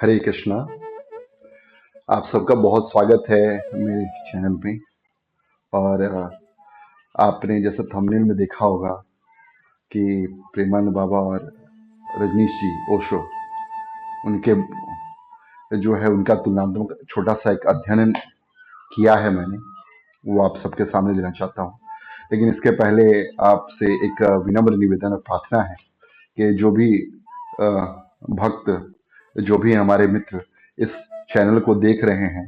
हरे कृष्णा। आप सबका बहुत स्वागत है मेरे चैनल पे। और आपने जैसे थंबनेल में देखा होगा कि प्रेमानंद बाबा और रजनीश जी ओशो, उनके जो है उनका तुलनात्मक छोटा सा एक अध्ययन किया है मैंने, वो आप सबके सामने देना चाहता हूँ। लेकिन इसके पहले आपसे एक विनम्र निवेदन और प्रार्थना है कि जो भी अ, भक्त, जो भी हमारे मित्र इस चैनल को देख रहे हैं,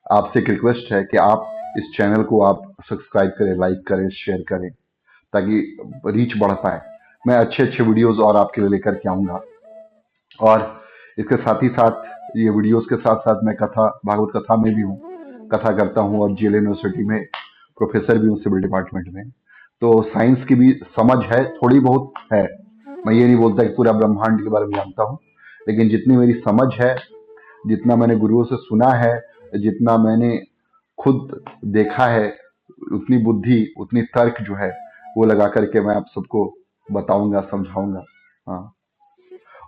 आपसे एक रिक्वेस्ट है कि आप इस चैनल को आप सब्सक्राइब करें, लाइक करें, शेयर करें, ताकि रीच बढ़ पाए। मैं अच्छे अच्छे वीडियोस और आपके लिए लेकर के आऊँगा। और इसके साथ ही साथ, ये वीडियोस के साथ साथ मैं कथा, भागवत कथा में भी हूँ, कथा करता हूँ, और जेल यूनिवर्सिटी में प्रोफेसर भी हूँ सिविल डिपार्टमेंट में। तो साइंस की भी समझ है, थोड़ी बहुत है। मैं ये नहीं बोलता कि पूरा ब्रह्मांड के बारे में जानता हूँ, लेकिन जितनी मेरी समझ है, जितना मैंने गुरुओं से सुना है, जितना मैंने खुद देखा है, उतनी बुद्धि, उतनी तर्क जो है वो लगा करके मैं आप सबको बताऊंगा, समझाऊंगा। हाँ।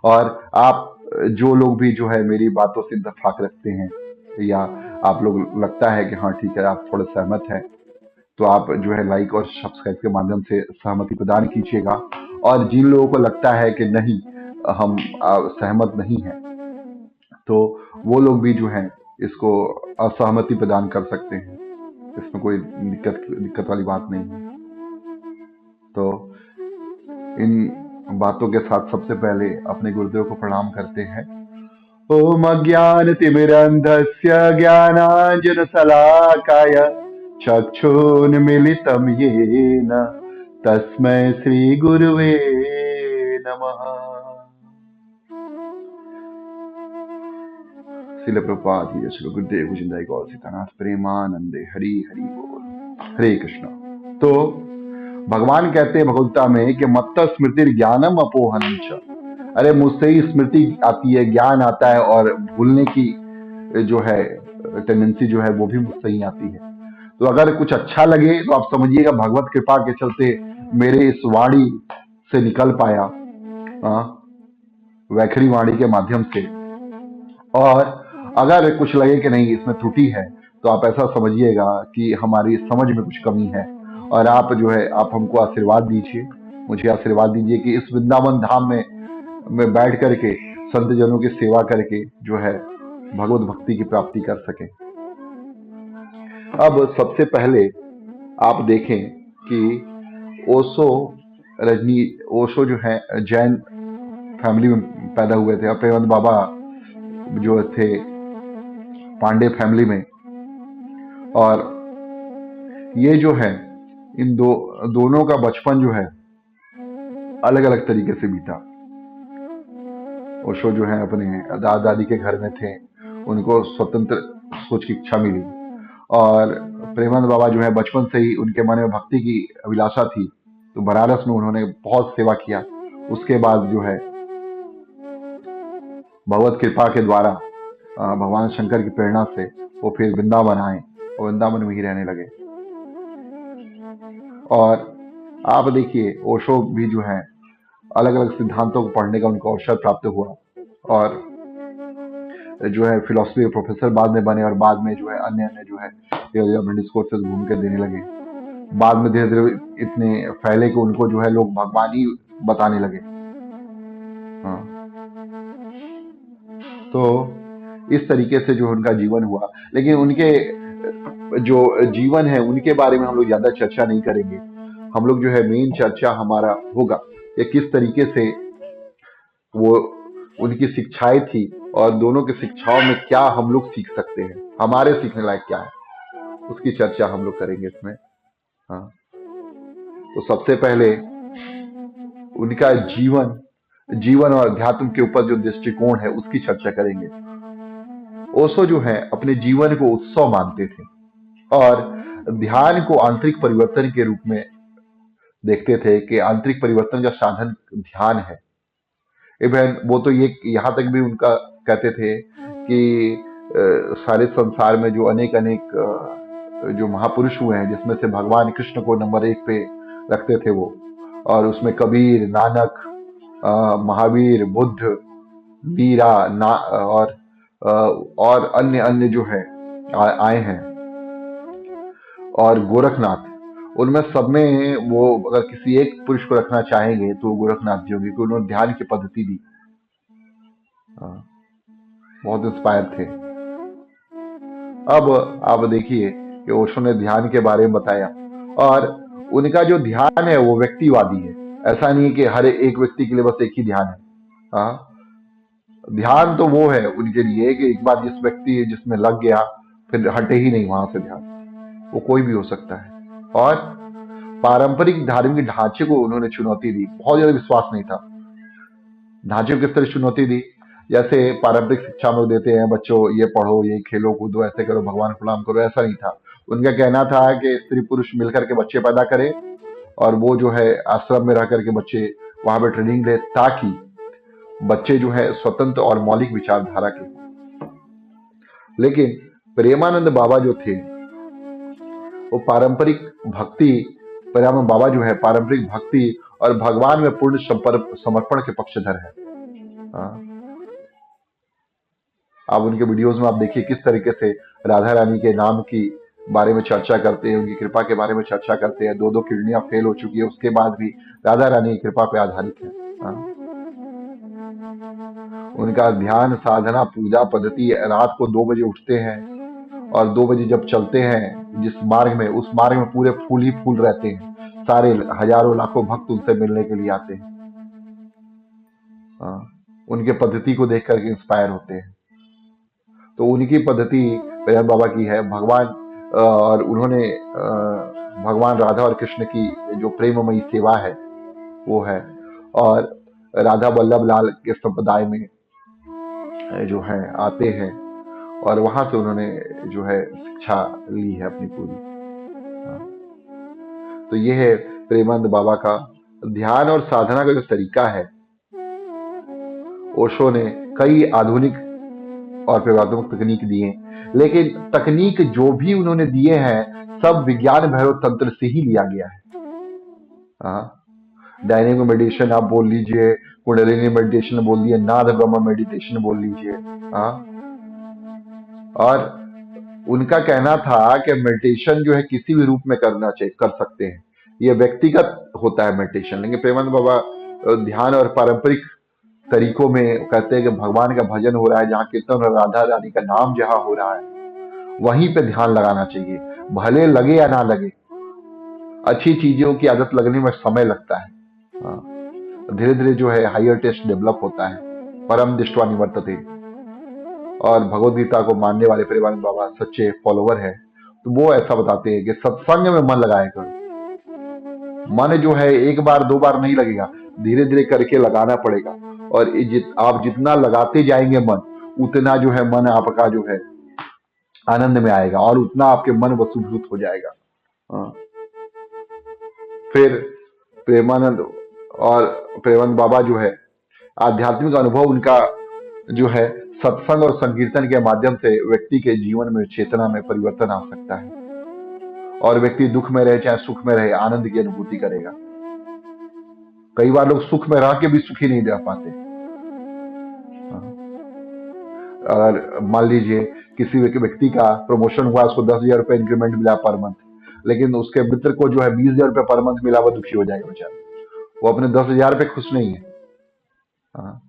और आप जो लोग भी जो है मेरी बातों से इत्तेफाक रखते हैं, या आप लोग लगता है कि हाँ ठीक है, आप थोड़ा सहमत हैं, तो आप जो है लाइक और सब्सक्राइब के माध्यम से सहमति प्रदान कीजिएगा। और जिन लोगों को लगता है कि नहीं, हम सहमत नहीं हैं, तो वो लोग भी जो है इसको असहमति प्रदान कर सकते हैं। इसमें कोई दिक्कत वाली बात नहीं है। तो इन बातों के साथ सबसे पहले अपने गुरुदेव को प्रणाम करते हैं। ओम अज्ञानतिमिरन्धस्य ज्ञानाञ्जनशलाकाय चक्षुन्मीलितं येन तस्मै श्रीगुरुवे नमः। श्रील प्रभुपाद की जय। श्री गुरुदेव जिंदाई गौर सीतानाथ प्रेमानंदे। हरि हरि बोल। हरे कृष्णा। तो भगवान कहते हैं भगवत्ता में कि मत्त स्मृति ज्ञानम अपोहनम च। अरे मुझसे ही स्मृति आती है, ज्ञान आता है, और भूलने की जो है टेंडेंसी जो है वो भी मुझसे ही आती है। तो अगर कुछ अच्छा लगे तो आप समझिएगा भगवत कृपा के चलते मेरे इस वाणी से निकल पाया, वैखरी वाणी के माध्यम से। और अगर कुछ लगे कि नहीं, इसमें त्रुटि है, तो आप ऐसा समझिएगा कि हमारी समझ में कुछ कमी है, और आप जो है आप हमको आशीर्वाद दीजिए, मुझे आशीर्वाद दीजिए कि इस वृंदावन धाम में बैठ करके संत जनों की सेवा करके जो है भगवत भक्ति की प्राप्ति कर सके। अब सबसे पहले आप देखें कि ओशो ओशो जो है जैन फैमिली में पैदा हुए थे, और प्रेमानंद बाबा जो थे पांडे फैमिली में। और ये जो है इन दोनों का बचपन जो है अलग अलग तरीके से बीता। ओशो जो है अपने दादा दादी के घर में थे, उनको स्वतंत्र सोच की इच्छा मिली। और प्रेमानंद बाबा जो है बचपन से ही उनके मन में भक्ति की अभिलाषा थी, तो बनारस में उन्होंने बहुत सेवा किया। उसके बाद जो है भगवत कृपा के द्वारा, भगवान शंकर की प्रेरणा से वो फिर वृंदावन आए और वृंदावन में ही रहने लगे। और आप देखिए ओशो भी जो है अलग अलग सिद्धांतों को पढ़ने का उनको अवसर प्राप्त हुआ, और जो है फिलोसफी के प्रोफेसर बाद में बने, और बाद में जो है अन्य अन्य जो है डिस्कोर्सेस घूम के देने लगे। बाद में धीरे धीरे इतने फैले कि उनको जो है लोग भगवान ही बताने लगे। हाँ। तो इस तरीके से जो उनका जीवन हुआ, लेकिन उनके जो जीवन है उनके बारे में हम लोग ज्यादा चर्चा नहीं करेंगे। हम लोग जो है मेन चर्चा हमारा होगा कि किस तरीके से वो उनकी शिक्षाएं थी, और दोनों की शिक्षाओं में क्या हम लोग सीख सकते हैं, हमारे सीखने लायक क्या है, उसकी चर्चा हम लोग करेंगे इसमें। हाँ। तो सबसे पहले उनका जीवन और अध्यात्म के ऊपर जो दृष्टिकोण है उसकी चर्चा करेंगे। ओशो जो है अपने जीवन को उत्सव मानते थे, और ध्यान को आंतरिक परिवर्तन के रूप में देखते थे कि आंतरिक परिवर्तन का साधन ध्यान है। इवन वो तो ये यहाँ तक भी उनका कहते थे कि सारे संसार में जो अनेक अनेक जो महापुरुष हुए हैं, जिसमें से भगवान कृष्ण को नंबर 1 पे रखते थे वो, और उसमें कबीर, नानक, महावीर, बुद्ध, मीरा ना और अन्य अन्य जो है आए हैं, और गोरखनाथ। उनमें सब में वो अगर किसी एक पुरुष को रखना चाहेंगे तो वो गोरखनाथ जी होंगे, क्योंकि उन्होंने ध्यान की पद्धति दी। हाँ, बहुत इंस्पायर थे। अब आप देखिए कि ओशो ने ध्यान के बारे में बताया, और उनका जो ध्यान है वो व्यक्तिवादी है। ऐसा नहीं है कि हर एक व्यक्ति के लिए बस एक ही ध्यान है। हाँ, ध्यान तो वो है उनके लिए कि एक बार जिस व्यक्ति जिसमें लग गया फिर हटे ही नहीं वहां से ध्यान। वो कोई भी हो सकता है। और पारंपरिक धार्मिक ढांचे को उन्होंने चुनौती दी, बहुत ज्यादा विश्वास नहीं था। ढांचे को किस तरह चुनौती दी? जैसे पारंपरिक शिक्षा में लोग देते हैं, बच्चों ये पढ़ो, ये खेलो कूदो, ऐसे करो, भगवान को प्रणाम करो, ऐसा नहीं था। उनका कहना था कि स्त्री पुरुष मिलकर के बच्चे पैदा करें, और वो जो है आश्रम में रह करके बच्चे वहां पे ट्रेनिंग ले, ताकि बच्चे जो है स्वतंत्र और मौलिक विचारधारा के हों। लेकिन प्रेमानंद बाबा जो थे वो पारंपरिक भक्ति, प्रेमानंद बाबा जो है पारंपरिक भक्ति और भगवान में पूर्ण समर्पण के पक्षधर है। हाँ, आप उनके वीडियोस में आप देखिए किस तरीके से राधा रानी के नाम की बारे में चर्चा करते हैं, उनकी कृपा के बारे में चर्चा करते हैं। दो दो किडनियां फेल हो चुकी है, उसके बाद भी राधा रानी की कृपा पे आधारित है। हाँ, उनका ध्यान साधना पूजा पद्धति, रात को 2 बजे उठते हैं, और 2 बजे जब चलते हैं जिस मार्ग में, उस मार्ग में पूरे फूल ही फूल रहते हैं। सारे हजारों लाखों भक्त उनसे मिलने के लिए आते हैं। हाँ, उनके पद्धति को देख करके इंस्पायर होते हैं। तो उनकी पद्धति बेहद बाबा की है। भगवान और उन्होंने भगवान राधा और कृष्ण की जो प्रेममयी सेवा है वो है, और राधा वल्लभ लाल के संप्रदाय में जो है आते हैं, और वहां से उन्होंने जो है शिक्षा ली है अपनी पूरी। हाँ, तो ये है प्रेमानंद बाबा का ध्यान और साधना का जो तरीका है। ओशो ने कई आधुनिक और प्रयोगात्मक तकनीक दिए, लेकिन तकनीक जो भी उन्होंने दिए हैं सब विज्ञान भैरव तंत्र से ही लिया गया है। हाँ, डायनेमिक मेडिटेशन आप बोल लीजिए, कुंडलिनी मेडिटेशन बोल दिए, नाद ब्रह्म मेडिटेशन बोल लीजिए। हाँ, और उनका कहना था कि मेडिटेशन जो है किसी भी रूप में करना चाहिए, कर सकते हैं, ये व्यक्तिगत होता है मेडिटेशन। लेकिन प्रेमानंद बाबा ध्यान और पारंपरिक तरीकों में कहते हैं कि भगवान का भजन हो रहा है, जहाँ कीर्तन और राधा रानी का नाम जहाँ हो रहा है वहीं पे ध्यान लगाना चाहिए, भले लगे या ना लगे। अच्छी चीजों की आदत लगने में समय लगता है। हाँ, धीरे धीरे जो है हायर टेस्ट डेवलप होता है। परम दृष्टवा निवर्तते। और भगवत गीता को मानने वाले प्रेमानंद बाबा सच्चे फॉलोवर है, तो वो ऐसा बताते हैं कि सत्संग में मन लगाया करो। मन जो है एक बार दो बार नहीं लगेगा, धीरे धीरे करके लगाना पड़ेगा। और आप जितना लगाते जाएंगे मन, उतना जो है मन आपका जो है आनंद में आएगा, और उतना आपके मन वसूभूत हो जाएगा। हाँ, फिर प्रेमानंद और प्रेमानंद बाबा जो है आध्यात्मिक अनुभव उनका जो है सत्संग और संकीर्तन के माध्यम से व्यक्ति के जीवन में चेतना में परिवर्तन आ सकता है, और व्यक्ति दुख में रहे चाहे सुख में रहे आनंद की अनुभूति करेगा। कई बार लोग सुख में रह के भी सुखी नहीं रह पाते। हाँ, अगर मान लीजिए किसी व्यक्ति का प्रमोशन हुआ, उसको 10,000 रुपये इंक्रीमेंट मिला पर मंथ, लेकिन उसके मित्र को जो है 20,000 रुपये पर मंथ मिला, वो दुखी हो जाएगा बेचारा। वो अपने 10,000 पे खुश नहीं है। हाँ,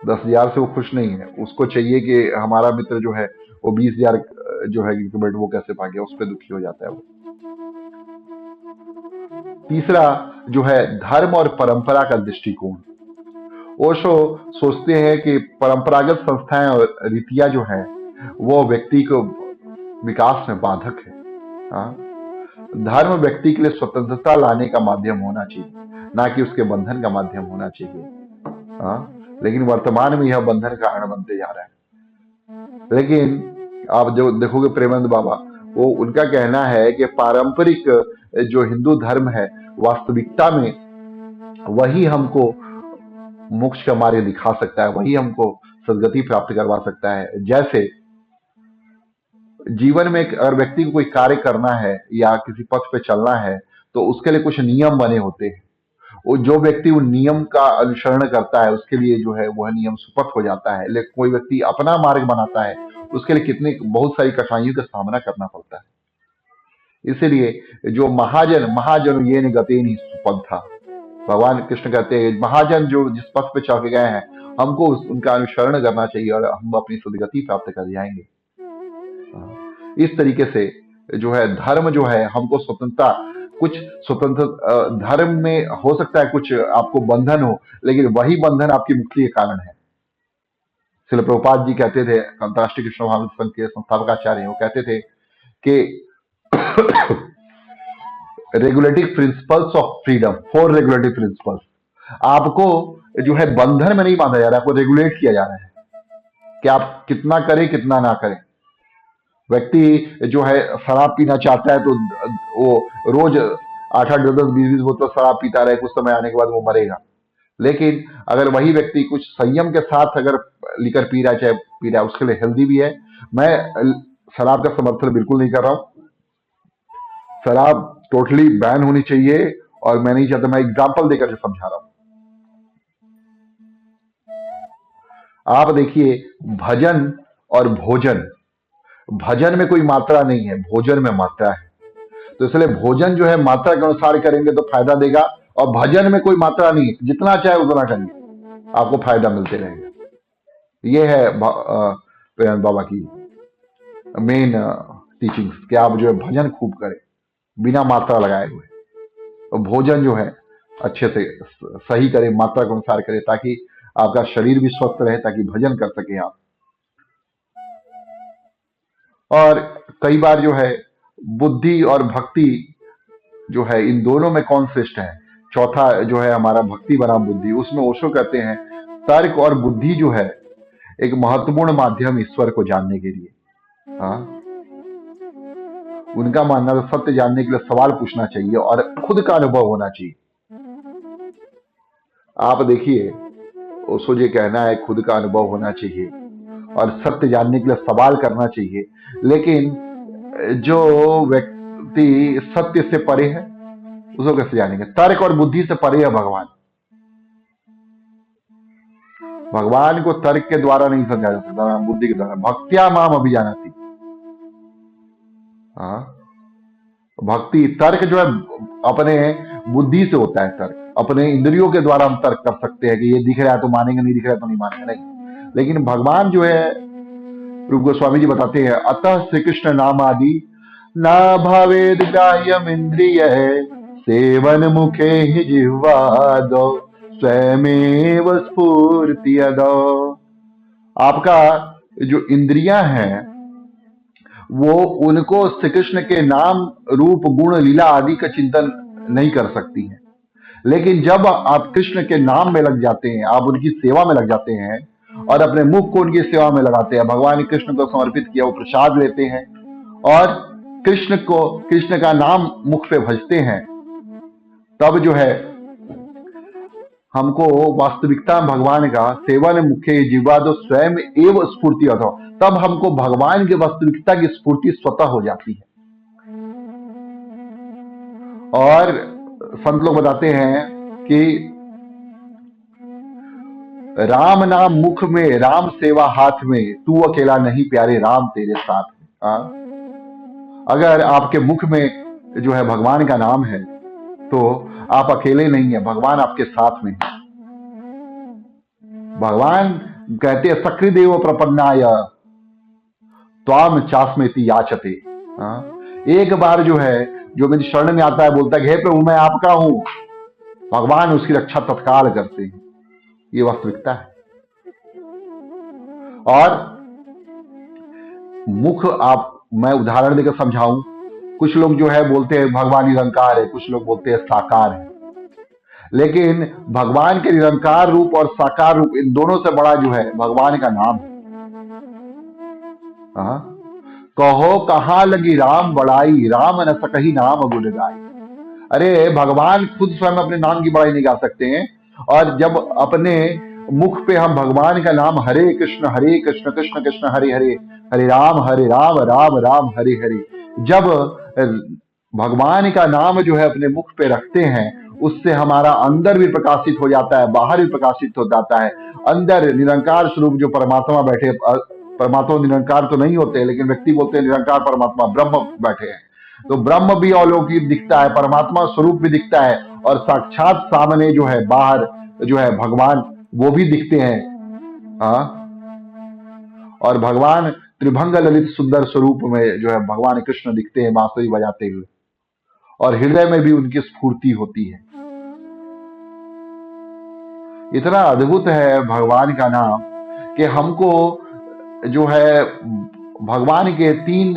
10,000 से वो खुश नहीं है, उसको चाहिए कि हमारा मित्र जो है वो 20,000 जो है इंक्रीमेंट वो कैसे पा गया, उस पर दुखी हो जाता है वो। तीसरा जो है धर्म और परंपरा का दृष्टिकोण। ओशो सोचते हैं कि परंपरागत संस्थाएं और रीतियां जो है वो व्यक्ति को विकास में बाधक है। हाँ, धर्म व्यक्ति के लिए स्वतंत्रता लाने का माध्यम होना चाहिए, ना कि उसके बंधन का माध्यम होना चाहिए। हाँ, लेकिन वर्तमान में यह बंधन का कारण बनते जा रहा है। लेकिन आप जो देखोगे प्रेमानंद बाबा, वो उनका कहना है कि पारंपरिक जो हिंदू धर्म है वास्तविकता में वही हमको मोक्ष का मार्ग दिखा सकता है, वही हमको सदगति प्राप्त करवा सकता है। जैसे जीवन में अगर व्यक्ति को कोई कार्य करना है या किसी पथ पे चलना है, तो उसके लिए कुछ नियम बने होते हैं। वो जो व्यक्ति उन नियम का अनुसरण करता है उसके लिए जो है वह नियम सुपथ हो जाता है, लेकिन कोई व्यक्ति अपना मार्ग बनाता है उसके लिए कितनी बहुत सारी कठिनाइयों का सामना करना पड़ता है। इसीलिए जो महाजन महाजन ये गति नहीं सुपथ था, भगवान कृष्ण कहते हैं महाजन जो जिस पथ पे चल के गए हैं हमको उनका अनुसरण करना चाहिए और हम अपनी सदगति प्राप्त कर जाएंगे। इस तरीके से जो है धर्म जो है हमको स्वतंत्रता, कुछ स्वतंत्र धर्म में हो सकता है कुछ आपको बंधन हो, लेकिन वही बंधन आपकी मुक्ति के कारण है। श्रील प्रभुपाद जी कहते थे, अंतर्राष्ट्रीय कृष्ण भावना संघ के संस्थापकाचार्य, वो कहते थे कि regulating principles of freedom, 4 regulating principles, आपको जो है बंधन में नहीं बांधा जा रहा है, आपको रेगुलेट किया जा रहा है कि आप कितना करें कितना ना करें। व्यक्ति जो है शराब पीना चाहता है तो वो रोज 8-8, 10-10, 20-20 बोतल शराब पीता रहे, कुछ समय आने के बाद वो मरेगा। लेकिन अगर वही व्यक्ति कुछ संयम के साथ अगर लिकर पी रहा है, चाहे पी रहा है, उसके लिए हेल्दी भी है। मैं शराब का समर्थन बिल्कुल नहीं कर रहा हूं, शराब टोटली बैन होनी चाहिए और मैं नहीं चाहता, मैं एग्जाम्पल देकर समझा रहा हूं। आप देखिए भजन और भोजन, भजन में कोई मात्रा नहीं है, भोजन में मात्रा है। तो इसलिए भोजन जो है मात्रा के अनुसार करेंगे तो फायदा देगा, और भजन में कोई मात्रा नहीं है, जितना चाहे उतना करिए आपको फायदा मिलते रहेगा। ये है प्रेमानंद बाबा की मेन टीचिंग्स कि आप जो है भजन खूब करें बिना मात्रा लगाए हुए, और भोजन जो है अच्छे से सही करें, मात्रा के अनुसार करें, ताकि आपका शरीर भी स्वस्थ रहे, ताकि भजन कर सके आप। और कई बार जो है बुद्धि और भक्ति जो है इन दोनों में कौन श्रेष्ठ है, चौथा जो है हमारा भक्ति बनाम बुद्धि, उसमें ओशो कहते हैं तर्क और बुद्धि जो है एक महत्वपूर्ण माध्यम ईश्वर को जानने के लिए। हाँ, उनका मानना है सत्य जानने के लिए सवाल पूछना चाहिए और खुद का अनुभव होना चाहिए। आप देखिए ओशो जी कहना है खुद का अनुभव होना चाहिए और सत्य जानने के लिए सवाल करना चाहिए, लेकिन जो व्यक्ति सत्य से परे है उसको कैसे जानेंगे? तर्क और बुद्धि से परे है भगवान। भगवान को तर्क के द्वारा नहीं समझा जा सकता, बुद्धि के द्वारा। भक्त्या माम अभिजानाति। हाँ, भक्ति, तर्क जो है अपने बुद्धि से होता है, तर्क अपने इंद्रियों के द्वारा हम तर्क कर सकते हैं कि ये दिख रहा है तो मानेंगे, नहीं दिख रहा है तो नहीं मानेंगे, नहीं। लेकिन भगवान जो है, रूप गोस्वामी जी बताते हैं, अतः श्री कृष्ण नाम आदि ना भावेद ग्राह्यम इंद्रिय सेवन मुखे ही जिह्वादो स्वयमेव स्फूर्ति अदो। आपका जो इंद्रियां हैं वो उनको श्री कृष्ण के नाम रूप गुण लीला आदि का चिंतन नहीं कर सकती हैं, लेकिन जब आप कृष्ण के नाम में लग जाते हैं, आप उनकी सेवा में लग जाते हैं और अपने मुख को उनकी सेवा में लगाते हैं, भगवान ने कृष्ण को समर्पित किया, वो प्रसाद लेते हैं और कृष्ण का नाम मुख पे भजते हैं, तब जो है हमको वास्तविकता भगवान का सेवन मुखे जीवा जो स्वयं एवं स्फूर्ति अथवा, तब हमको भगवान की वास्तविकता की स्फूर्ति स्वतः हो जाती है। और संत लोग बताते हैं कि राम नाम मुख में, राम सेवा हाथ में, तू अकेला नहीं प्यारे राम तेरे साथ है। अगर आपके मुख में जो है भगवान का नाम है तो आप अकेले नहीं है, भगवान आपके साथ में है। भगवान कहते हैं सकृदेव प्रपन्नाय त्वाम चास्मेति याचते। एक बार जो है जो मेरी शरण में आता है बोलता है हे प्रभु मैं आपका हूं, भगवान उसकी रक्षा तत्काल करते हैं। ये वास्तविकता है। और मुख आप, मैं उदाहरण देकर समझाऊं, कुछ लोग जो है बोलते हैं भगवान निरंकार है, कुछ लोग बोलते हैं साकार है, लेकिन भगवान के निरंकार रूप और साकार रूप इन दोनों से बड़ा जो है भगवान का नाम है। कहो कहां लगी राम बड़ाई, राम न सकही नाम गुण गाई। अरे भगवान खुद स्वयं अपने नाम की बड़ाई नहीं गा सकते हैं, और जब अपने मुख पे हम भगवान का नाम हरे कृष्ण कृष्ण कृष्ण हरे हरे, हरे राम राम राम हरे हरे, जब भगवान का नाम जो है अपने मुख पे रखते हैं, उससे हमारा अंदर भी प्रकाशित हो जाता है, बाहर भी प्रकाशित हो जाता है। अंदर निरंकार स्वरूप जो परमात्मा बैठे, परमात्मा निरंकार तो नहीं होते, लेकिन व्यक्ति बोलते हैं निरंकार परमात्मा ब्रह्म बैठे हैं, तो ब्रह्म भी अलौकिक दिखता है, परमात्मा स्वरूप भी दिखता है, और साक्षात सामने जो है बाहर जो है भगवान वो भी दिखते हैं। हाँ, और भगवान त्रिभंग ललित सुंदर स्वरूप में जो है भगवान कृष्ण दिखते हैं बांसुरी बजाते हुए, और हृदय में भी उनकी स्फूर्ति होती है। इतना अद्भुत है भगवान का नाम कि हमको जो है भगवान के तीन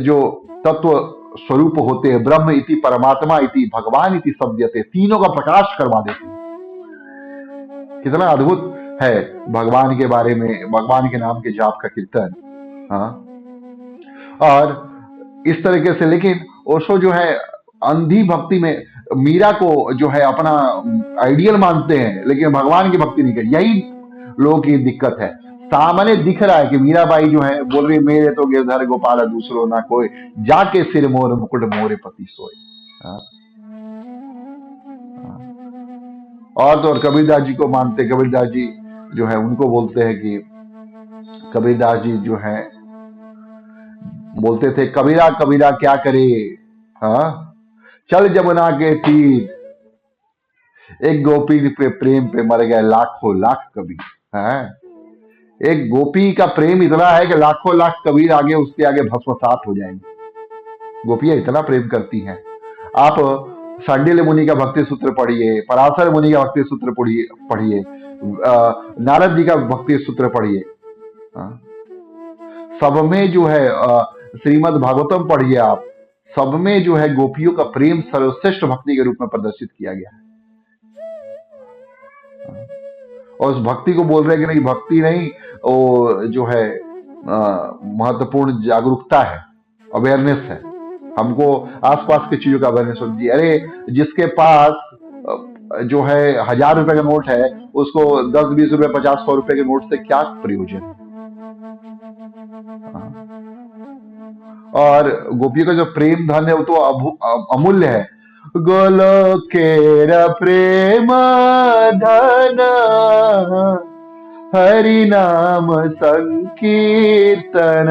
जो तत्व स्वरूप होते हैं, ब्रह्म इति, परमात्मा इति, भगवान इति शब्दते, तीनों का प्रकाश करवा देते हैं। कितना अद्भुत है भगवान के बारे में, भगवान के नाम के जाप का कीर्तन। हाँ, और इस तरीके से, लेकिन ओशो जो है अंधी भक्ति में मीरा को जो है अपना आइडियल मानते हैं, लेकिन भगवान की भक्ति नहीं करते। यही लोगों की दिक्कत है। सामने दिख रहा है कि मीराबाई जो है बोल रही मेरे तो गिरधर गोपाल दूसरो ना कोई, जाके सिर मोर मुकुट मोरे पति सोए। हाँ, और तो और कबीरदास जी को मानते, कबीरदास जी जो है उनको बोलते हैं कि कबीरदास जी जो है बोलते थे कबीरा कबीरा क्या करे, हाँ, चल जमुना के तीर, एक गोपी पे प्रेम पे मर गए लाखों लाख कबीर। है, एक गोपी का प्रेम इतना है कि लाखों लाख कबीर आगे उसके आगे भस्मसात हो जाएंगे। गोपियां इतना प्रेम करती हैं। आप सांडिल्य मुनि का भक्ति सूत्र पढ़िए, पराशर मुनि का भक्ति सूत्र पढ़िए, नारद जी का भक्ति सूत्र पढ़िए, हाँ, सब में जो है श्रीमद् भागवतम पढ़िए आप, सब में जो है गोपियों का प्रेम सर्वश्रेष्ठ भक्ति के रूप में प्रदर्शित किया गया है। और उस भक्ति को बोल रहे हैं कि नहीं, भक्ति नहीं, वो जो है महत्वपूर्ण जागरूकता है, अवेयरनेस है। हमको आसपास की चीजों का अवेयरनेस होती है। अरे जिसके पास जो है 1000 रुपए का नोट है, उसको 10, 20 रुपए, 50, 100 रुपए के नोट से क्या प्रयोजन है। और गोपियों का जो प्रेम धन है वो तो अमूल्य है। गोलोकेर प्रेम धन हरि नाम संकीर्तन,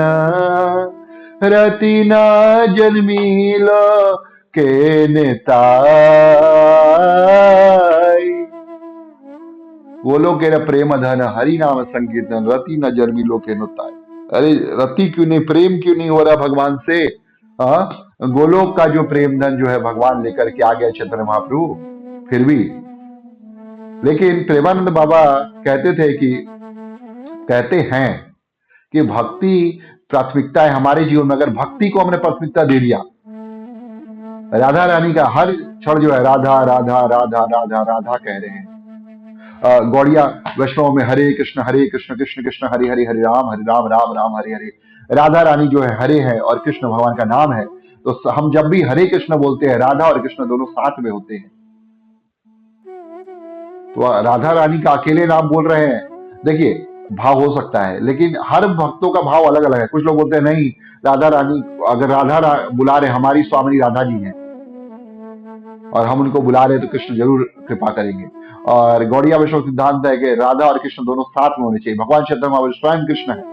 रति न जन्मीलो के नेताई। गोलोकेर प्रेम धन हरि नाम संकीर्तन, रति न जन्मीलो के नेताई। अरे रति क्यों नहीं, प्रेम क्यों नहीं हो रहा भगवान से। हाँ, गोलोक का जो प्रेम धन जो है भगवान लेकर के आ गया चैतन्य महाप्रभु, फिर भी। लेकिन प्रेमानंद बाबा कहते हैं कि भक्ति प्राथमिकता है हमारे जीवन में। अगर भक्ति को हमने प्राथमिकता दे दिया, राधा रानी का हर क्षण जो है राधा राधा राधा राधा राधा कह रहे हैं। गौड़िया वैष्णव में हरे कृष्ण कृष्ण कृष्ण हरे हरे, हरे राम राम राम हरे हरे। राधा रानी जो है हरे है और कृष्ण भगवान का नाम है। तो हम जब भी हरे कृष्ण बोलते हैं, राधा और कृष्ण दोनों साथ में होते हैं। तो राधा रानी का अकेले नाम बोल रहे हैं। देखिए, भाव हो सकता है, लेकिन हर भक्तों का भाव अलग अलग है। कुछ लोग बोलते हैं नहीं, राधा रानी, अगर बुला रहे, हमारी स्वामी राधा जी हैं और हम उनको बुला रहे तो कृष्ण जरूर कृपा करेंगे। और गौड़िया वैष्णव सिद्धांत है कि राधा और कृष्ण दोनों साथ में होने चाहिए। भगवान चैतन्य महाप्रभु स्वयं कृष्ण है,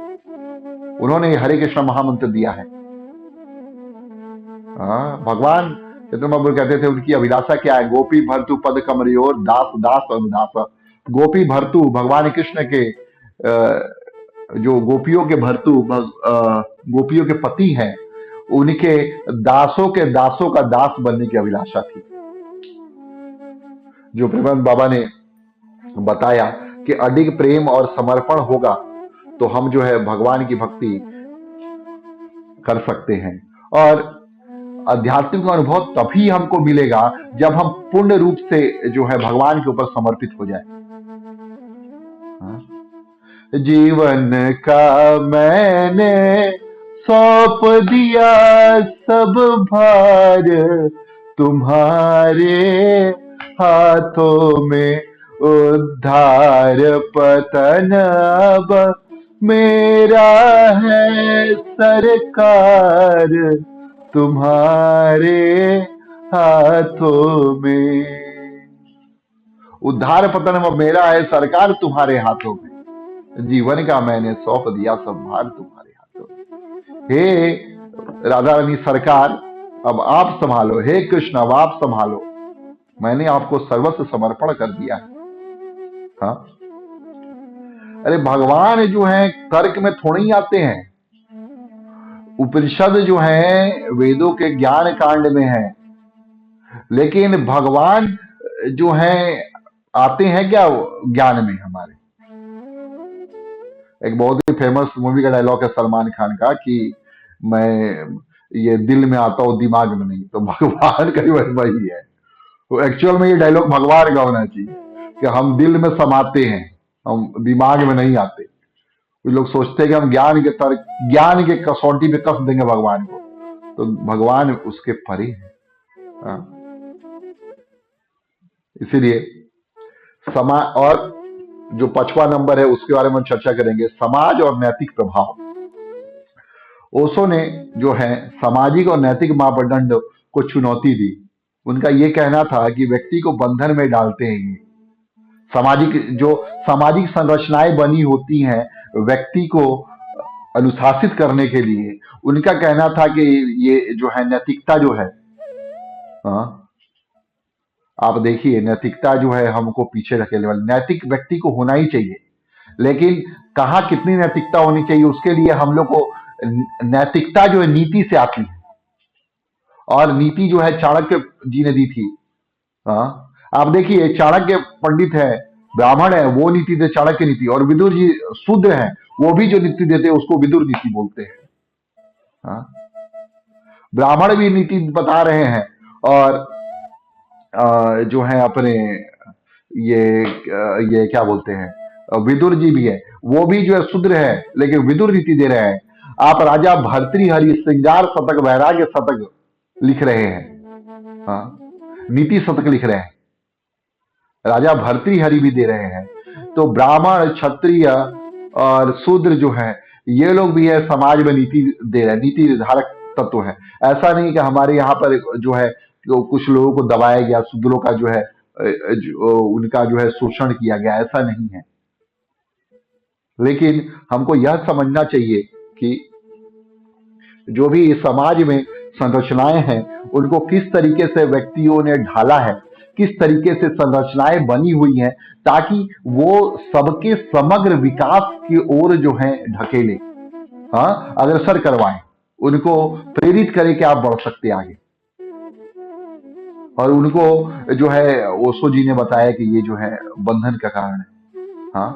उन्होंने हरे कृष्ण महामंत्र दिया है। भगवान चैतन्य महाप्रभु कहते थे उनकी अभिलाषा क्या है, गोपी भरतु पद कमरियोर दास दास अनुदास। गोपी भरतु भगवान कृष्ण के जो गोपियों के भरतु गोपियों के पति हैं, उनके दासों के दासों का दास बनने की अभिलाषा थी। जो प्रेमानंद बाबा ने बताया कि अडिग प्रेम और समर्पण होगा तो हम जो है भगवान की भक्ति कर सकते हैं। और आध्यात्मिक अनुभव तभी हमको मिलेगा जब हम पूर्ण रूप से जो है भगवान के ऊपर समर्पित हो जाए। जीवन का मैंने सौंप दिया सब भार, तुम्हारे हाथों में उद्धार पतन अब मेरा है सरकार, तुम्हारे हाथों में। उद्धार पतन अब मेरा है, सरकार तुम्हारे हाथों में, जीवन का मैंने सौंप दिया सब भार तुम्हारे हाथों में। हे राधा रानी सरकार, अब आप संभालो, हे कृष्ण अब आप संभालो, मैंने आपको सर्वस्व समर्पण कर दिया है। हाँ, अरे भगवान जो है तर्क में थोड़ी आते हैं। उपनिषद जो है वेदों के ज्ञान कांड में है, लेकिन भगवान जो है आते हैं क्या ज्ञान में हमारे। एक बहुत ही फेमस मूवी का डायलॉग है सलमान खान का कि मैं ये दिल में आता हूँ दिमाग में नहीं, तो भगवान का वही है। तो एक्चुअल में ये डायलॉग भगवान का होना चाहिए कि हम दिल में समाते हैं, हम दिमाग में नहीं आते। कुछ लोग सोचते हैं कि हम ज्ञान के तर्क, ज्ञान के कसौटी पे कस देंगे भगवान को, तो भगवान उसके परे है। हाँ, इसीलिए और जो 5वां नंबर है उसके बारे में हम चर्चा करेंगे, समाज और नैतिक प्रभाव। ओशो ने जो है सामाजिक और नैतिक मापदंड को चुनौती दी। उनका यह कहना था कि व्यक्ति को बंधन में डालते हैं ये सामाजिक संरचनाएं बनी होती हैं व्यक्ति को अनुशासित करने के लिए। उनका कहना था कि ये जो है नैतिकता जो है, हाँ, आप देखिए नैतिकता जो है हमको पीछे धकेलने वाली। नैतिक व्यक्ति को होना ही चाहिए, लेकिन कहाँ कितनी नैतिकता होनी चाहिए उसके लिए हम लोग को नैतिकता जो है नीति से आती है, और नीति जो है चाणक्य जी ने दी थी। हाँ, आप देखिए चाणक्य पंडित है, ब्राह्मण है, वो नीति दे चाणक्य नीति, और विदुर जी शूद्र है, वो भी जो नीति देते हैं उसको विदुर नीति बोलते हैं। हाँ, ब्राह्मण भी नीति बता रहे हैं, और जो है अपने ये क्या बोलते हैं विदुर जी भी है, वो भी जो है शूद्र है लेकिन विदुर नीति दे रहे हैं। आप राजा भर्तृहरि श्रृंगार शतक वैराग्य शतक लिख रहे हैं। हाँ, नीति शतक लिख रहे हैं, राजा भर्तृहरि भी दे रहे हैं। तो ब्राह्मण क्षत्रिय और शूद्र जो है ये लोग भी है समाज में नीति दे रहे हैं, नीति निर्धारक तत्व है। ऐसा नहीं कि हमारे यहाँ पर जो है तो कुछ लोगों को दबाया गया, शूद्रों का जो है उनका जो है शोषण किया गया, ऐसा नहीं है। लेकिन हमको यह समझना चाहिए कि जो भी इस समाज में संरचनाएं हैं उनको किस तरीके से व्यक्तियों ने ढाला है, किस तरीके से संरचनाएं बनी हुई हैं, ताकि वो सबके समग्र विकास की ओर जो है ढकेले, हाँ, अग्रसर करवाएं, उनको प्रेरित करें कि आप बढ़ सकते आगे। और उनको जो है ओशो जी ने बताया कि ये जो है बंधन का कारण है। हाँ,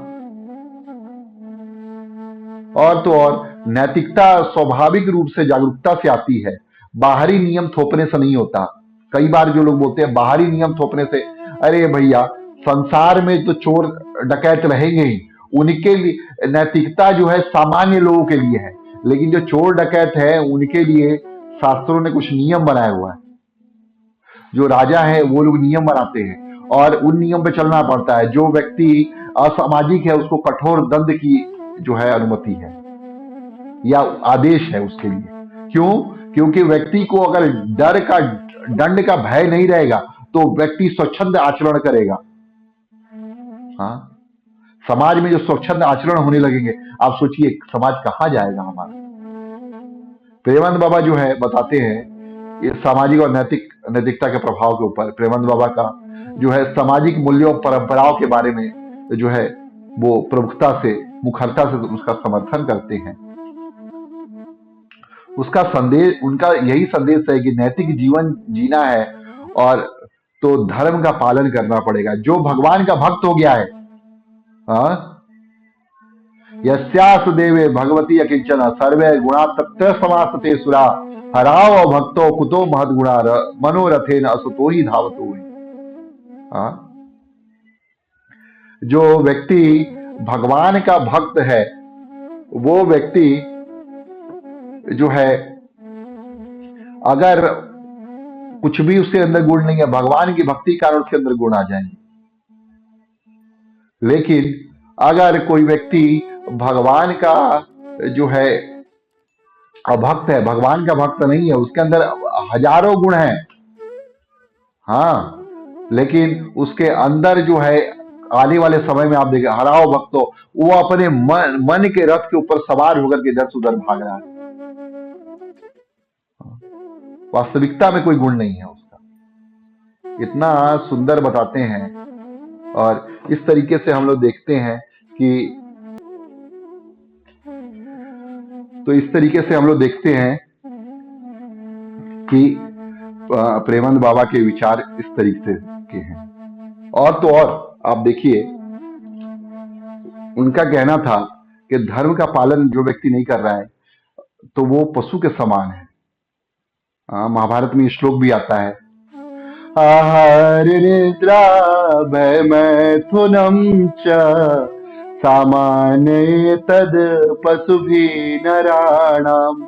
और तो और नैतिकता स्वाभाविक रूप से जागरूकता से आती है, बाहरी नियम थोपने से नहीं होता। कई बार जो लोग बोलते हैं बाहरी नियम थोपने से, अरे भैया संसार में तो चोर डकैत रहेंगे ही, उनके लिए नैतिकता जो है सामान्य लोगों के लिए है, लेकिन जो चोर डकैत है उनके लिए शास्त्रों ने कुछ नियम बनाया हुआ है। जो राजा है वो लोग नियम बनाते हैं और उन नियम पे चलना पड़ता है। जो व्यक्ति असामाजिक है उसको कठोर दंड की जो है अनुमति है या आदेश है उसके लिए। क्यों? क्योंकि व्यक्ति को अगर दंड का भय नहीं रहेगा तो व्यक्ति स्वच्छंद आचरण करेगा। हाँ, समाज में जो स्वच्छंद आचरण होने लगेंगे, आप सोचिए समाज कहां जाएगा हमारा। प्रेमानंद बाबा जो है बताते हैं ये सामाजिक और नैतिकता के प्रभाव के ऊपर। प्रेमानंद बाबा का जो है सामाजिक मूल्यों और परंपराओं के बारे में जो है वो प्रमुखता से, मुखरता से उसका समर्थन करते हैं। उसका संदेश, उनका यही संदेश है कि नैतिक जीवन जीना है और तो धर्म का पालन करना पड़ेगा। जो भगवान का भक्त हो गया है, हाँ, यस्यास देवे भगवती अकिंचन सर्वे गुणा तत्र समासते सुरा हराव भक्तो कुतो महद गुणा मनोरथे न असुतो ही धावतो। हाँ, जो व्यक्ति भगवान का भक्त है वो व्यक्ति जो है अगर कुछ भी उसके अंदर गुण नहीं है, भगवान की भक्ति के कारण उसके अंदर गुण आ जाएंगे। लेकिन अगर कोई व्यक्ति भगवान का जो है अभक्त है, भगवान का भक्त नहीं है, उसके अंदर हजारों गुण हैं, हाँ, लेकिन उसके अंदर जो है आने वाले समय में आप देखें, हराओ भक्तों, वो अपने मन के रथ के ऊपर सवार होकर के इधर से उधर भाग रहा है। वास्तविकता में कोई गुण नहीं है उसका। इतना सुंदर बताते हैं। और इस तरीके से हम लोग देखते हैं कि इस तरीके से हम लोग देखते हैं कि प्रेमानंद बाबा के विचार इस तरीके के हैं। और तो और आप देखिए, उनका कहना था कि धर्म का पालन जो व्यक्ति नहीं कर रहा है तो वो पशु के समान है। महाभारत में ये श्लोक भी आता है, आहार निद्रा भय मैथुनम च सामान्य तद पशुभि नराणाम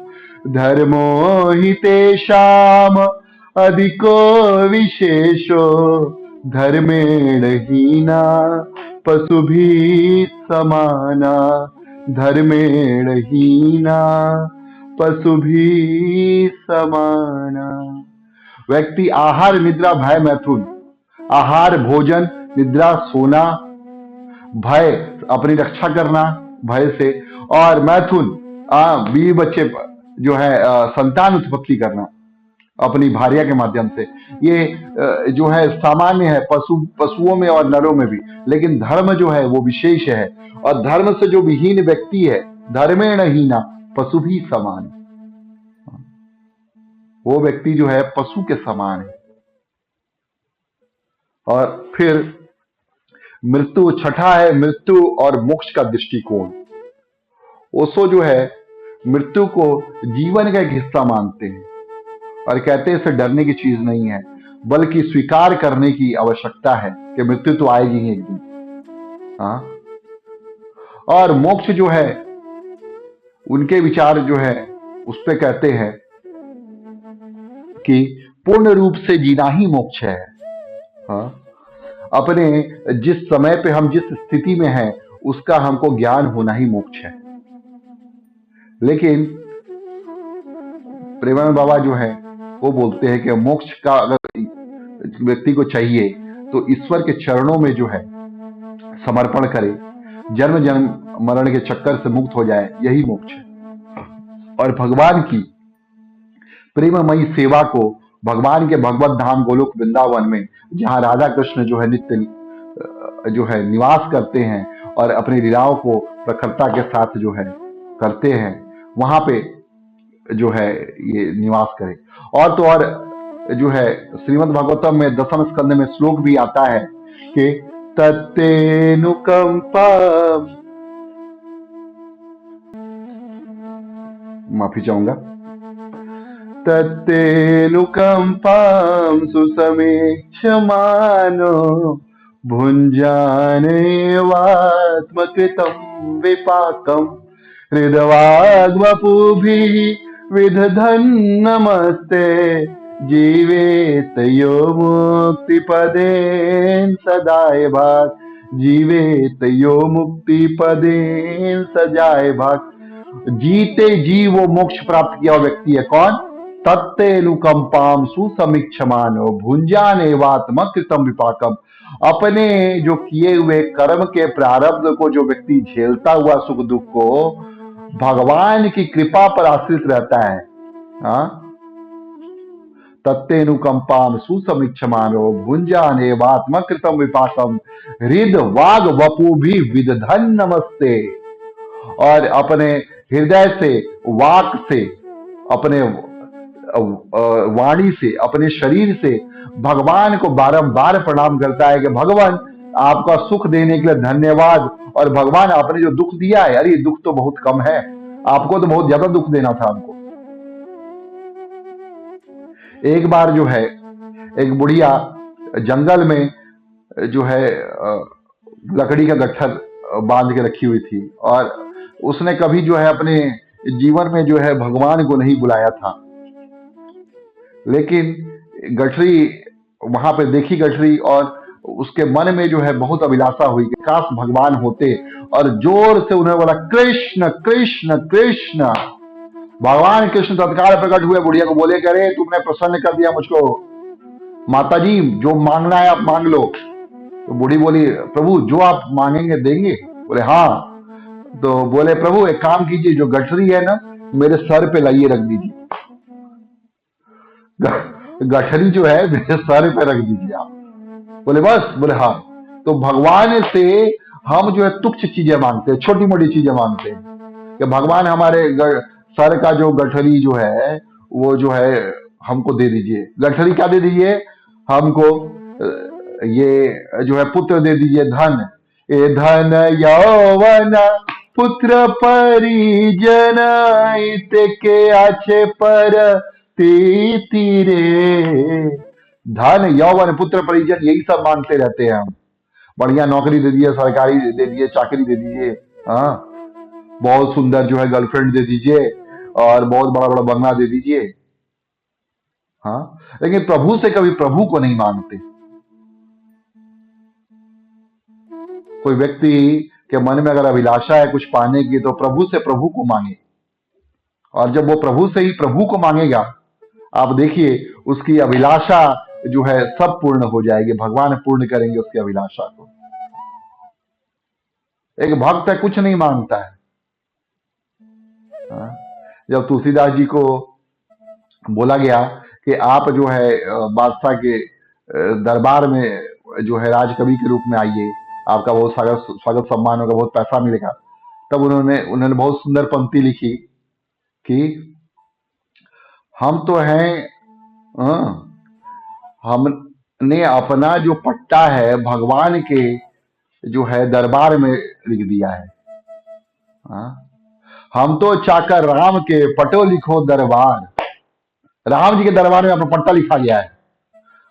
धर्मो हि तेषाम अधिको विशेषो धर्मेण हीना पशुभि समाना धर्मेण हीना पशुभि समाना। व्यक्ति आहार निद्रा भय मैथुन, आहार भोजन निद्रा सोना, भय अपनी रक्षा करना भय से, और मैथुन बीवी बच्चे जो है संतान उत्पत्ति करना अपनी भार्या के माध्यम से, ये जो है सामान्य है पशुओं में और नरों में भी। लेकिन धर्म जो है वो विशेष है, और धर्म से जो विहीन व्यक्ति है, धर्मेण हीना पशु भी समान, वो व्यक्ति जो है पशु के समान है। और फिर मृत्यु, छठा है मृत्यु और मोक्ष का दृष्टिकोण। ओशो जो है मृत्यु को जीवन का एक हिस्सा मानते हैं और कहते हैं इसे डरने की चीज नहीं है, बल्कि स्वीकार करने की आवश्यकता है कि मृत्यु तो आएगी ही एक दिन। हाँ, और मोक्ष जो है, उनके विचार जो है उस पे कहते हैं कि पूर्ण रूप से जीना ही मोक्ष है। हाँ, अपने जिस समय पे हम जिस स्थिति में हैं उसका हमको ज्ञान होना ही मोक्ष है। लेकिन प्रेमानंद बाबा जो है वो बोलते हैं कि मोक्ष का अगर व्यक्ति को चाहिए तो ईश्वर के चरणों में जो है समर्पण करे, जन्म जन्म मरण के चक्कर से मुक्त हो जाए, यही मोक्ष है। और भगवान की प्रेममयी सेवा को भगवान के भगवत धाम गोलोक वृंदावन में, जहाँ राधा कृष्ण जो है नित्य जो है निवास करते हैं और अपनी लीलाओं को प्रखरता के साथ जो है करते हैं, वहां पे जो है ये निवास करे। और तो और जो है श्रीमद् भागवतम में 10वें स्कंद में श्लोक भी आता है कि तत्तेनुकंपा, माफी चाहूंगा, तत्तेनुकंपां सुसमीक्षमानो भुञ्जानेवात्मकृतं विपाकं हृदवाग्वपुभिः विदधन् नमस्ते जीवेत यो मुक्तिपदेन सदाय भाग, जीवेत यो मुक्तिपदेन सजाए भाग। जीते जी वो मोक्ष प्राप्त किया हुआ व्यक्ति है। कौन? तत्तेनुकंपाम सुसमीक्षमानो भुंजानेवात्मकृतं विपाकम। अपने जो किए हुए कर्म के प्रारब्ध को जो व्यक्ति झेलता हुआ सुख दुख को भगवान की कृपा पर आश्रित रहता है, तत्तेनुकंपाम सुसमीक्षमानो भुंजानेवात्मकृतं विपाकम हृद वाग वपु भी विदधन् नमस्ते। और अपने हृदय से, वाक से, अपने वाणी से, अपने शरीर से भगवान को बारंबार प्रणाम करता है कि भगवान आपका सुख देने के लिए धन्यवाद, और भगवान आपने जो दुख दिया है, अरे दुख तो बहुत कम है, आपको तो बहुत ज्यादा दुख देना था हमको। एक बार जो है एक बुढ़िया जंगल में जो है लकड़ी का गट्ठर बांध के रखी हुई थी, और उसने कभी जो है अपने जीवन में जो है भगवान को नहीं बुलाया था। लेकिन गठरी वहां पे देखी गठरी, और उसके मन में जो है बहुत अभिलाषा हुई कि काश भगवान होते, और जोर से उन्हें बोला कृष्ण कृष्ण कृष्ण। भगवान कृष्ण तत्काल प्रकट हुए, बुढ़िया को बोले कि अरे तुमने प्रसन्न कर दिया मुझको, माता जी जो मांगना है आप मांग लो। तो बूढ़ी बोली, प्रभु जो आप मांगेंगे देंगे? बोले हाँ। तो बोले, प्रभु एक काम कीजिए, जो गठरी है ना मेरे सर पे लाइए, रख दीजिए। गठरी जो है मेरे सर पे रख दीजिए आप। बोले बस? बोले हाँ। तो भगवान से हम जो है तुच्छ चीजें मांगते हैं, छोटी मोटी चीजें मांगते हैं कि भगवान हमारे सर का जो गठरी जो है वो जो है हमको दे दीजिए। गठरी क्या दे दीजिए हमको? ये जो है पुत्र दे दीजिए, धन। ए धन यौवन पुत्र परिजन, के आछे पर तीरे। धन यौवन पुत्र परिजन यही सब मांगते रहते हैं हम। बढ़िया नौकरी दे दीजिए, सरकारी दे दीजिए, चाकरी दे दीजिए, हाँ, बहुत सुंदर जो है गर्लफ्रेंड दे दीजिए, और बहुत बड़ा बड़ा बंगला दे दीजिए। हाँ, लेकिन प्रभु से कभी प्रभु को नहीं मांगते। कोई व्यक्ति के मन में अगर अभिलाषा है कुछ पाने की, तो प्रभु से प्रभु को मांगे। और जब वो प्रभु से ही प्रभु को मांगेगा, आप देखिए उसकी अभिलाषा जो है सब पूर्ण हो जाएगी। भगवान पूर्ण करेंगे उसकी अभिलाषा को। एक भक्त है कुछ नहीं मांगता है। हाँ? जब तुलसीदास जी को बोला गया कि आप जो है बादशाह के दरबार में जो है राजकवि के रूप में आइए, आपका बहुत स्वागत स्वागत सम्मान होगा, बहुत पैसा मिलेगा, तब उन्होंने उन्होंने बहुत सुंदर पंक्ति लिखी कि हम तो हैं, हमने अपना जो पट्टा है भगवान के जो है दरबार में लिख दिया है। हाँ? हम तो चाकर राम के, पटो लिखो दरबार। राम जी के दरबार में अपना पट्टा लिखा गया है।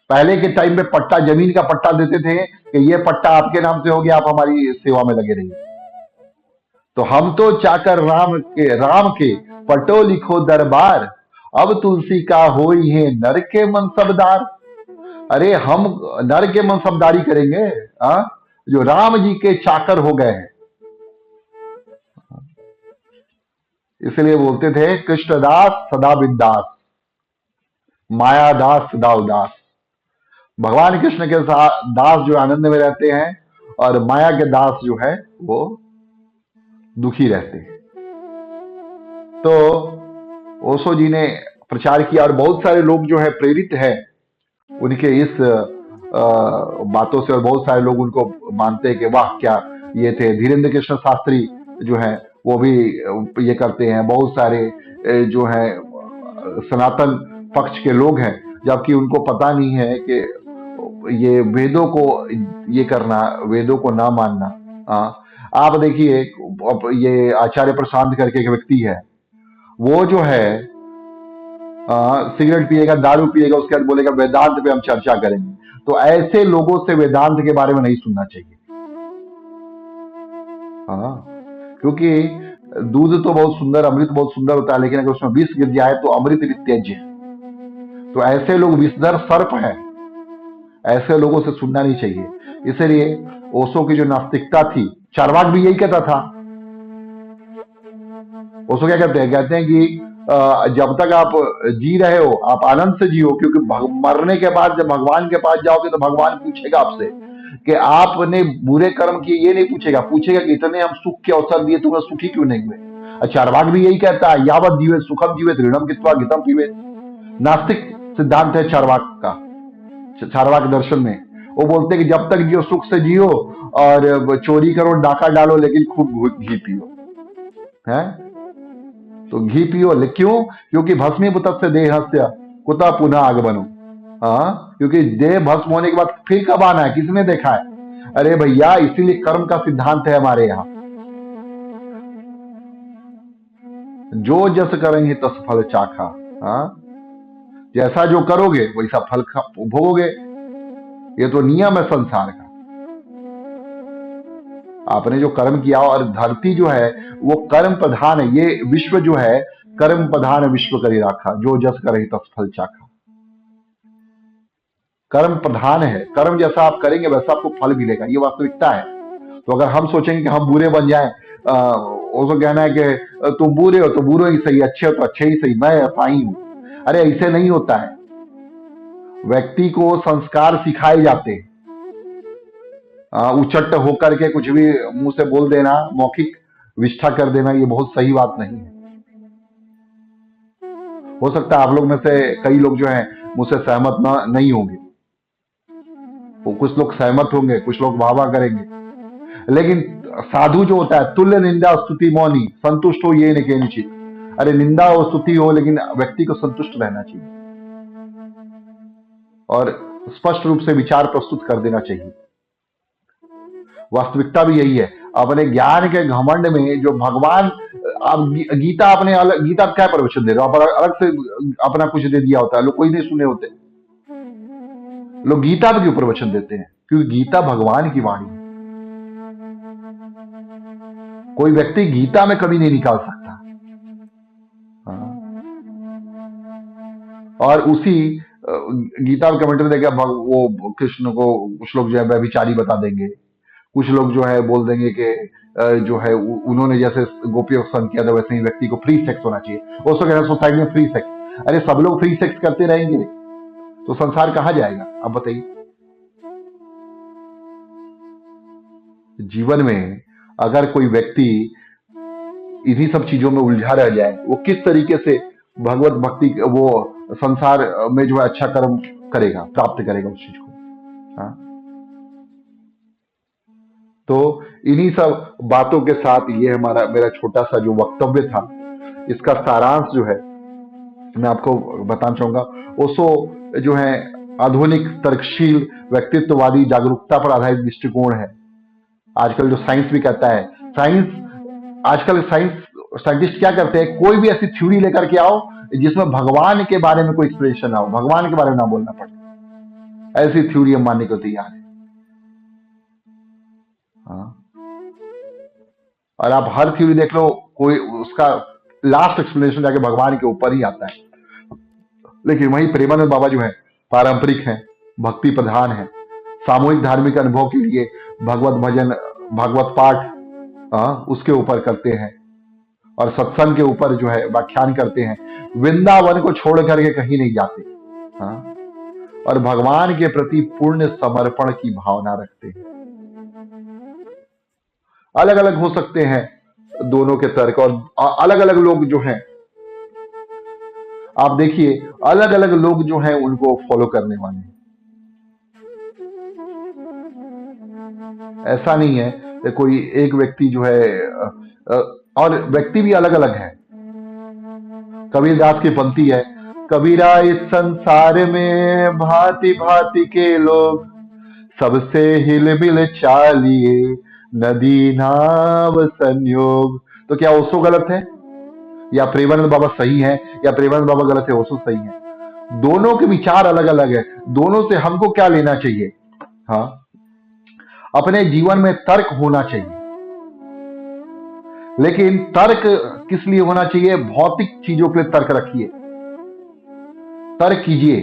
पहले के टाइम में पट्टा, जमीन का पट्टा देते थे कि ये पट्टा आपके नाम से हो गया, आप हमारी सेवा में लगे रहिए। तो हम तो चाकर राम के पटो लिखो दरबार, अब तुलसी का होई है नर के मनसबदार। अरे हम नर के मनसबदारी करेंगे, जो राम जी के चाकर हो गए हैं। इसलिए बोलते थे कृष्णदास सदा बिंदास, मायादास सदा उदास। भगवान कृष्ण के साथ दास जो आनंद में रहते हैं, और माया के दास जो है वो दुखी रहते हैं। तो ओशो जी ने प्रचार किया, और बहुत सारे लोग जो है प्रेरित है उनके इस बातों से, और बहुत सारे लोग उनको मानते हैं कि वाह क्या ये थे। धीरेन्द्र कृष्ण शास्त्री जो है वो भी ये करते हैं। बहुत सारे जो है सनातन पक्ष के लोग हैं, जबकि उनको पता नहीं है कि ये वेदों को ये करना, वेदों को ना मानना। आप देखिए ये आचार्य प्रशांत करके एक व्यक्ति है, वो जो है सिगरेट पिएगा, दारू पिएगा, उसके बाद बोलेगा वेदांत पे हम चर्चा करेंगे। तो ऐसे लोगों से वेदांत के बारे में नहीं सुनना चाहिए। हाँ, क्योंकि दूध तो बहुत सुंदर, अमृत बहुत सुंदर होता है, लेकिन अगर उसमें विष गिर जाए तो अमृत भी त्याज्य है। तो ऐसे लोग विषधर सर्प है, ऐसे लोगों से सुनना नहीं चाहिए। इसलिए ओशो की जो नास्तिकता थी, चार्वाक भी यही कहता था। ओशो क्या कहते हैं? कहते हैं कि जब तक आप जी रहे हो आप आनंद से जियो, क्योंकि मरने के बाद जब भगवान के पास जाओगे तो भगवान पूछेगा आपसे कि आपने बुरे कर्म किए। ये नहीं पूछेगा, पूछेगा कि इतने हम सुख के अवसर दिए, तुम्हें सुखी क्यों नहीं हुए। चार्वाक भी यही कहता है, यावत जीवे सुखम जीवे ऋणम कित्वा गीतम पीवे। नास्तिक सिद्धांत है चार्वाक का। चार्वाक दर्शन में वो बोलते हैं कि जब तक जियो सुख से जियो, और चोरी करो, डाका डालो, लेकिन खूब घी पियो। है तो घी पियो, क्यों? क्योंकि भस्मीभूत से देहस्य कुतः पुनः आगमनो। क्योंकि देह भस्म होने के बाद फिर कब आना है, किसने देखा है? अरे भैया, इसीलिए कर्म का सिद्धांत है हमारे यहाँ। जो जस करेंगे तस फल चाखा। जैसा जो करोगे वैसा फल भोगोगे। ये तो नियम है संसार का। आपने जो कर्म किया, और धरती जो है वो कर्म प्रधान है। ये विश्व जो है कर्म प्रधान विश्व करी राखा, जो जस करे तस फल चाखा। कर्म प्रधान है, कर्म जैसा आप करेंगे वैसा आपको फल मिलेगा, ये वास्तविकता है। तो अगर हम सोचेंगे कि हम बुरे बन जाएं, उसको कहना है कि तुम बुरे हो तो बुरे ही सही, अच्छे हो तो अच्छे ही सही, मैं पाई हूं। अरे ऐसे नहीं होता है। व्यक्ति को संस्कार सिखाए जाते हैं। उचट होकर के कुछ भी मुंह से बोल देना, मौखिक विष्ठा कर देना, ये बहुत सही बात नहीं है। हो सकता है आप लोग में से कई लोग जो हैं मुझसे सहमत नहीं होंगे, वो कुछ लोग सहमत होंगे, कुछ लोग वाह वाह करेंगे, लेकिन साधु जो होता है, तुल्य निंदा स्तुति मौनी संतुष्ट हो ये नहीं निश्चित। अरे निंदा हो स्तुति हो, लेकिन व्यक्ति को संतुष्ट रहना चाहिए और स्पष्ट रूप से विचार प्रस्तुत कर देना चाहिए। वास्तविकता भी यही है। अपने ज्ञान के घमंड में जो भगवान, आप गीता अपने अलग, गीता क्या प्रवचन दे रहे हो आप, अलग से अपना कुछ दे दिया होता है, लोग कोई नहीं सुने होते। लोग गीता पे क्यों प्रवचन देते हैं? क्योंकि गीता भगवान की वाणी है। कोई व्यक्ति गीता में कभी नहीं निकाल सकता। हाँ। और उसी गीता में कमेंट देगा वो कृष्ण को कुछ लोग जो है व्यभिचारी बता देंगे, कुछ लोग जो है बोल देंगे कि जो है उन्होंने जैसे गोपियों को संग किया था वैसे ही व्यक्ति को फ्री सेक्स होना चाहिए। वो सब सोसाइटी में फ्री सेक्स, अरे सब लोग फ्री सेक्स करते रहेंगे तो संसार कहाँ जाएगा? अब बताइए। जीवन में अगर कोई व्यक्ति इन्हीं सब चीजों में उलझा रह जाए, वो किस तरीके से भगवत भक्ति, वो संसार में जो है अच्छा कर्म करेगा, प्राप्त करेगा उस चीज को। हाँ? तो इन्हीं सब बातों के साथ ये मेरा छोटा सा जो वक्तव्य था, इसका सारांश जो है मैं आपको बताना चाहूंगा। ओशो जो है आधुनिक तर्कशील व्यक्तित्ववादी जागरूकता पर आधारित दृष्टिकोण है। आजकल जो साइंस भी कहता है, आजकल साइंटिस्ट क्या करते हैं, कोई भी ऐसी थ्योरी लेकर के आओ जिसमें भगवान के बारे में कोई एक्सप्लेनेशन ना हो, भगवान के बारे में ना बोलना पड़े, ऐसी थ्योरी हम मानने को तैयार है। हाँ? और आप हर थ्योरी देख लो, कोई उसका लास्ट एक्सप्लेनेशन जाके भगवान के ऊपर ही आता है। लेकिन वही प्रेमानंद बाबा जो है पारंपरिक है, भक्ति प्रधान है, सामूहिक धार्मिक अनुभव के लिए भगवत भजन, भगवत पाठ उसके ऊपर करते हैं और सत्संग के ऊपर जो है व्याख्यान करते हैं। वृंदावन को छोड़ करके कहीं नहीं जाते। हाँ? और भगवान के प्रति पूर्ण समर्पण की भावना रखते हैं। अलग अलग हो सकते हैं दोनों के तर्क, और अलग अलग लोग जो हैं, आप देखिए अलग अलग लोग जो हैं उनको फॉलो करने वाले हैं। ऐसा नहीं है कि कोई एक व्यक्ति जो है, और व्यक्ति भी अलग अलग है। कबीरदास की पंक्ति है, कबीरा इस संसार में भांति भांति के लोग, सबसे हिल मिल चालिए नदी नाव संयोग। तो क्या ओशो गलत है या प्रेमानंद बाबा सही है, या प्रेमानंद बाबा गलत है ओशो सही है? दोनों के विचार अलग अलग है। दोनों से हमको क्या लेना चाहिए? हाँ, अपने जीवन में तर्क होना चाहिए, लेकिन तर्क किस लिए होना चाहिए? भौतिक चीजों के लिए तर्क रखिए, तर्क कीजिए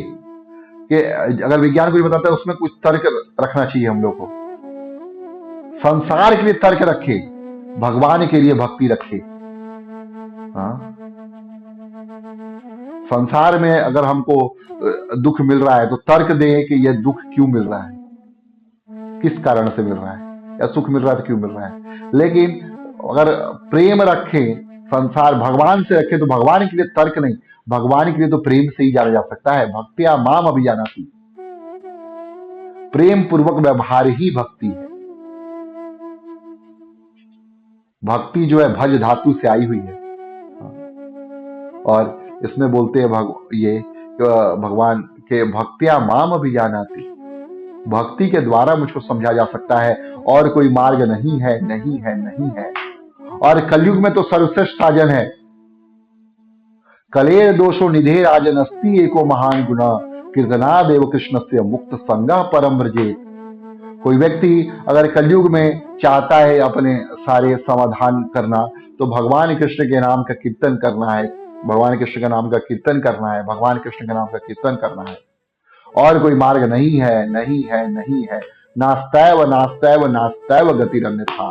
कि अगर विज्ञान कुछ बताता है उसमें कुछ तर्क रखना चाहिए हम लोग को। संसार के लिए तर्क रखे, भगवान के लिए भक्ति रखे। हाँ? संसार में अगर हमको दुख मिल रहा है तो तर्क दे कि यह दुख क्यों मिल रहा है, किस कारण से मिल रहा है, या सुख मिल रहा है तो क्यों मिल रहा है। लेकिन अगर प्रेम रखे, संसार भगवान से रखे, तो भगवान के लिए तर्क नहीं, भगवान के लिए तो प्रेम से ही जाना जा सकता है। भक्तिया माम अभिजानाति, प्रेम पूर्वक व्यवहार ही भक्ति है। भक्ति जो है भज धातु से आई हुई है, और इसमें बोलते हैं ये भगवान के भक्तिया माम अभिजानाति, भक्ति के द्वारा मुझको समझा जा सकता है, और कोई मार्ग नहीं है, नहीं है, नहीं है। और कलयुग में तो सर्वश्रेष्ठ साजन है, कलेर दोषो निधे राजन अस्ति एको महान गुना, कीर्तना देव कृष्ण से मुक्त संगा परम ब्रजेत। कोई व्यक्ति अगर कलयुग में चाहता है अपने सारे समाधान करना, तो भगवान कृष्ण के नाम का कीर्तन करना है, भगवान कृष्ण का नाम का कीर्तन करना है, भगवान कृष्ण का नाम का कीर्तन करना है। और कोई मार्ग नहीं है, नहीं है, नहीं है। नास्तैव नास्तैव नास्तैव गतिरन्यथा।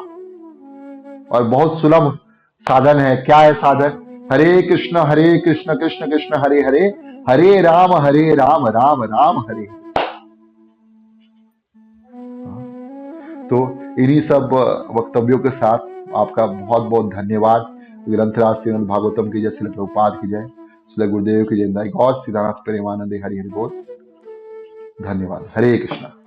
और बहुत सुलभ साधन है। क्या है साधन? हरे कृष्ण कृष्ण कृष्ण हरे हरे, हरे राम राम राम हरे। तो इन्हीं सब वक्तव्यों के साथ आपका बहुत बहुत धन्यवाद। ग्रंथराज श्रीमद् भागवतम की जय, श्रील प्रभुपाद की जय, श्रील गुरुदेव की जय, गौर सीतानाथ प्रेमानंद हरि हरि बोल। धन्यवाद। हरे कृष्णा।